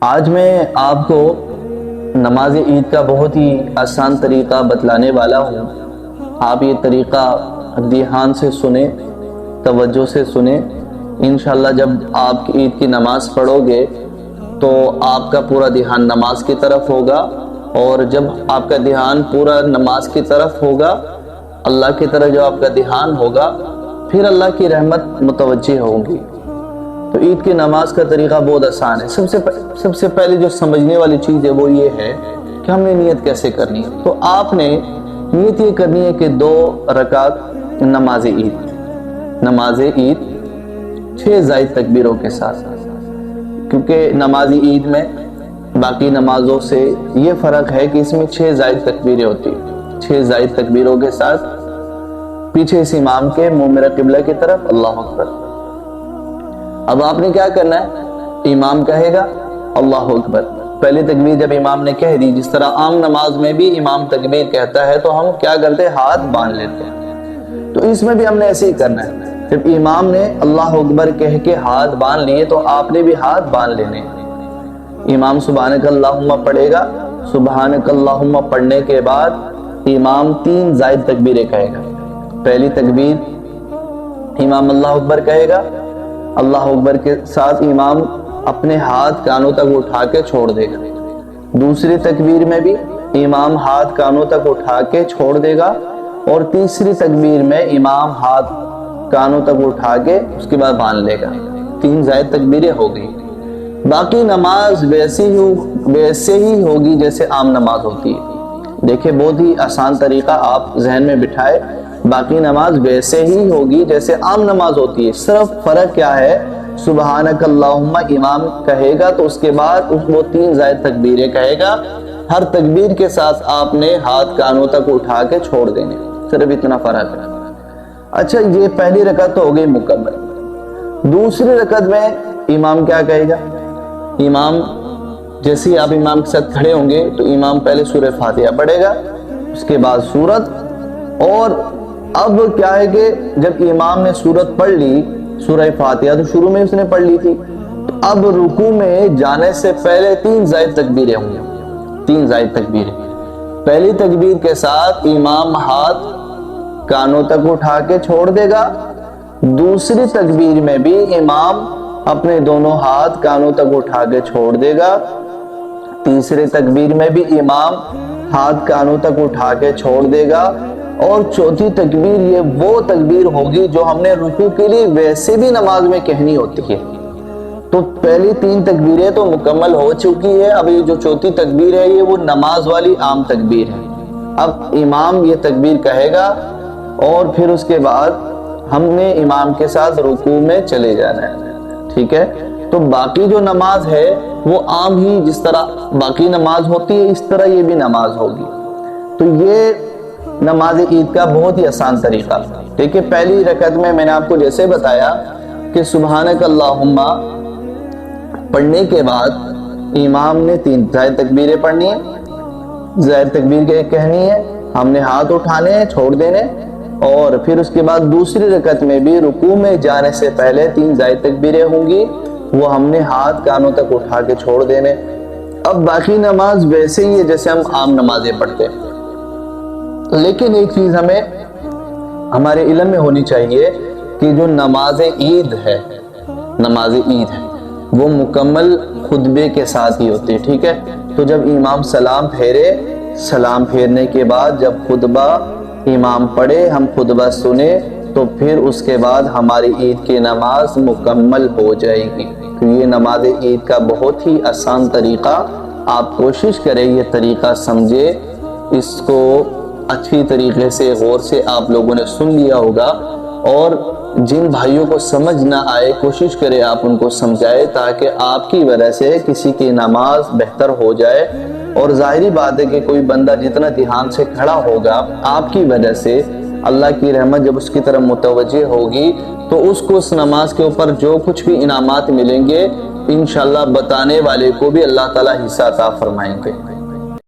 آج میں آپ کو نماز عید کا بہت ہی آسان طریقہ بتلانے والا ہوں۔ آپ یہ طریقہ دھیان سے سنیں، توجہ سے سنیں۔ انشاءاللہ جب آپ عید کی نماز پڑھو گے تو آپ کا پورا دھیان نماز کی طرف ہوگا، اور جب آپ کا دھیان پورا نماز کی طرف ہوگا، اللہ کی طرف جو آپ کا دھیان ہوگا، پھر اللہ کی رحمت متوجہ ہوگی۔ تو عید کی نماز کا طریقہ بہت آسان ہے۔ سب سے پہلے جو سمجھنے والی چیز ہے وہ یہ ہے کہ ہم نے نیت کیسے کرنی ہے۔ تو آپ نے نیت یہ کرنی ہے کہ 2 رکعت نماز عید 6 زائد تکبیروں کے ساتھ، کیونکہ نماز عید میں باقی نمازوں سے یہ فرق ہے کہ اس میں 6 زائد تکبیریں ہوتی ہیں۔ 6 زائد تکبیروں کے ساتھ پیچھے اس امام کے منہ میرا قبلہ کی طرف، اللہ اکبر۔ اب آپ نے کیا کرنا ہے، امام کہے گا اللہ اکبر، پہلی تکبیر جب امام نے کہہ دی، جس طرح عام نماز میں بھی امام تکبیر کہتا ہے تو ہم کیا کرتے ہیں، ہاتھ باندھ لیتے ہیں۔ تو اس میں بھی ہم نے ایسے ہی کرنا ہے، جب امام نے اللہ اکبر کہہ کے ہاتھ باندھ لیے تو آپ نے بھی ہاتھ باندھ لینے۔ امام سبحانک اللہم پڑھے گا، سبحانک اللہم پڑھنے کے بعد امام 3 زائد تکبیریں کہے گا۔ پہلی تکبیر امام اللہ اکبر کہے گا، اللہ اکبر کے ساتھ امام اپنے ہاتھ کانوں تک اٹھا کے چھوڑ دے گا۔ دوسری تکبیر میں بھی امام ہاتھ کانوں تک اٹھا کے چھوڑ دے گا، اور تیسری تکبیر میں امام ہاتھ کانوں تک اٹھا کے اس کے بعد باندھ لے گا۔ 3 زائد تکبیریں ہو گئی۔ باقی نماز ویسے ہی ہوگی جیسے عام نماز ہوتی ہے۔ دیکھیں بہت ہی آسان طریقہ آپ ذہن میں بٹھائے، باقی نماز ویسے ہی ہوگی جیسے عام نماز ہوتی ہے۔ صرف فرق کیا ہے، سبحانک اللہم امام کہے گا تو اس کے بعد وہ 3 زائد تکبیریں کہے گا۔ ہر تکبیر کے ساتھ آپ نے ہاتھ کانوں تک اٹھا کے چھوڑ دینے، صرف اتنا فرق ہے۔ اچھا، یہ پہلی رکعت تو ہو گئی مکمل۔ دوسری رکعت میں امام کیا کہے گا، امام جیسے ہی آپ امام کے ساتھ کھڑے ہوں گے تو امام پہلے سورہ فاتحہ پڑھے گا، اس کے بعد سورت، اور اب کیا ہے کہ جب امام نے سورت پڑھ لی، سورہ فاتحہ تو شروع میں اس نے پڑھ لی تھی، تو اب رکوع میں جانے سے پہلے 3 زائد تکبیریں ہوں گی۔ 3 زائد تکبیریں، پہلی تکبیر کے ساتھ امام ہاتھ کانوں تک اٹھا کے چھوڑ دے گا، دوسری تکبیر میں بھی امام اپنے دونوں ہاتھ کانوں تک اٹھا کے چھوڑ دے گا، تیسری تکبیر میں بھی امام ہاتھ کانوں تک اٹھا کے چھوڑ دے گا، اور چوتھی تکبیر یہ وہ تکبیر ہوگی جو ہم نے رکوع کے لیے ویسے بھی نماز میں کہنی ہوتی ہے۔ تو پہلی 3 تکبیریں تو مکمل ہو چکی ہے، اب یہ جو چوتھی تکبیر ہے یہ وہ نماز والی عام تکبیر ہے۔ اب امام یہ تکبیر کہے گا اور پھر اس کے بعد ہم نے امام کے ساتھ رکوع میں چلے جانا ہے، ٹھیک ہے۔ تو باقی جو نماز ہے وہ عام ہی جس طرح باقی نماز ہوتی ہے اس طرح یہ بھی نماز ہوگی۔ تو یہ نماز عید کا بہت ہی آسان طریقہ۔ دیکھیں پہلی رکعت میں نے آپ کو جیسے بتایا کہ سبحانک اللہم پڑھنے کے بعد امام نے 3 زائد تکبیریں پڑھنی ہے، زائد تکبیر کہنی ہے، ہم نے ہاتھ اٹھانے ہیں، چھوڑ دینے، اور پھر اس کے بعد دوسری رکعت میں بھی رکوع میں جانے سے پہلے 3 زائد تکبیریں ہوں گی، وہ ہم نے ہاتھ کانوں تک اٹھا کے چھوڑ دینے۔ اب باقی نماز ویسے ہی ہے جیسے ہم عام نمازیں پڑھتے ہیں، لیکن ایک چیز ہمیں ہمارے علم میں ہونی چاہیے کہ جو نماز عید ہے وہ مکمل خطبے کے ساتھ ہی ہوتی ہے، ٹھیک ہے۔ تو جب امام سلام پھیرنے کے بعد جب خطبہ امام پڑھے، ہم خطبہ سنے، تو پھر اس کے بعد ہماری عید کی نماز مکمل ہو جائے گی۔ تو یہ نماز عید کا بہت ہی آسان طریقہ، آپ کوشش کریں یہ طریقہ سمجھے، اس کو اچھی طریقے سے غور سے آپ لوگوں نے سن لیا ہوگا، اور جن بھائیوں کو سمجھ نہ آئے کوشش کرے آپ ان کو سمجھائے، تاکہ آپ کی وجہ سے کسی کی نماز بہتر ہو جائے۔ اور ظاہری بات ہے کہ کوئی بندہ جتنا دھیان سے کھڑا ہوگا آپ کی وجہ سے، اللہ کی رحمت جب اس کی طرف متوجہ ہوگی تو اس کو اس نماز کے اوپر جو کچھ بھی انعامات ملیں گے انشاءاللہ بتانے والے کو بھی اللہ تعالیٰ حصہ عطا فرمائیں گے۔